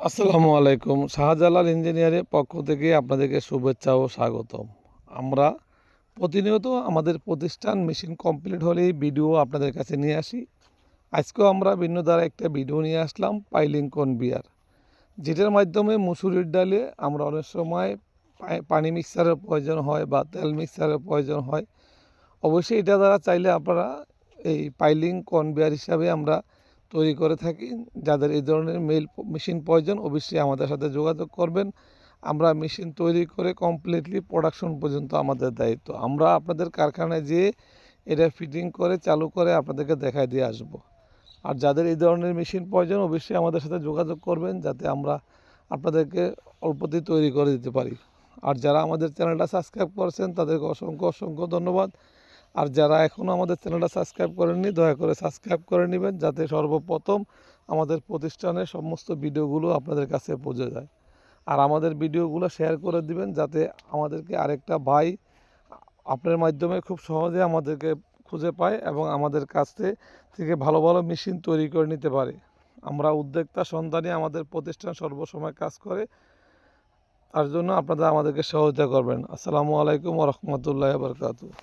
আসসালামু আলাইকুম। শাহজালাল ইঞ্জিনিয়ারের পক্ষ থেকে আপনাদেরকে শুভেচ্ছা ও স্বাগতম। আমরা প্রতিনিয়ত আমাদের প্রতিষ্ঠান মেশিন কমপ্লিট হলেই ভিডিও আপনাদের কাছে নিয়ে আসি। আজকেও আমরা ভিন্ন দ্বারা একটা ভিডিও নিয়ে আসলাম, পাইলিং কনভেয়ার, যেটার মাধ্যমে মুসুরির ডালে আমরা অনেক সময় পানি মিক্সারের প্রয়োজন হয় বা তেল মিক্সারের প্রয়োজন হয়। অবশ্যই এটা দ্বারা চাইলে আপনারা এই পাইলিং কনভেয়ার হিসাবে আমরা তৈরি করে থাকি। যাদের এই ধরনের মেশিন প্রয়োজন অবশ্যই আমাদের সাথে যোগাযোগ করবেন। আমরা মেশিন তৈরি করে কমপ্লিটলি প্রোডাকশন পর্যন্ত আমাদের দায়িত্ব। আমরা আপনাদের কারখানায় যেয়ে এটা ফিটিং করে চালু করে আপনাদেরকে দেখায় দিয়ে আসব। আর যাদের এই ধরনের মেশিন প্রয়োজন অবশ্যই আমাদের সাথে যোগাযোগ করবেন, যাতে আমরা আপনাদেরকে অল্পতেই তৈরি করে দিতে পারি। আর যারা আমাদের চ্যানেলটা সাবস্ক্রাইব করেছেন তাদেরকে অসংখ্য অসংখ্য ধন্যবাদ। আর যারা এখনও আমাদের চ্যানেলটা সাবস্ক্রাইব করেননি দয়া করে সাবস্ক্রাইব করে নেবেন, যাতে সর্বপ্রথম আমাদের প্রতিষ্ঠানের সমস্ত ভিডিওগুলো আপনাদের কাছে পৌঁছে যায়। আর আমাদের ভিডিওগুলো শেয়ার করে দিবেন, যাতে আমাদেরকে আরেকটা ভাই আপনার মাধ্যমে খুব সহজে আমাদেরকে খুঁজে পায় এবং আমাদের কাছ থেকে ভালো ভালো মেশিন তৈরি করে নিতে পারে। আমরা উদ্যোক্তা সন্ধানে আমাদের প্রতিষ্ঠান সর্বসময় কাজ করে, তার জন্য আপনারা আমাদেরকে সহযোগিতা করবেন। আসসালামু আলাইকুম ওয়া রাহমাতুল্লাহি ওয়া বারাকাতুহু।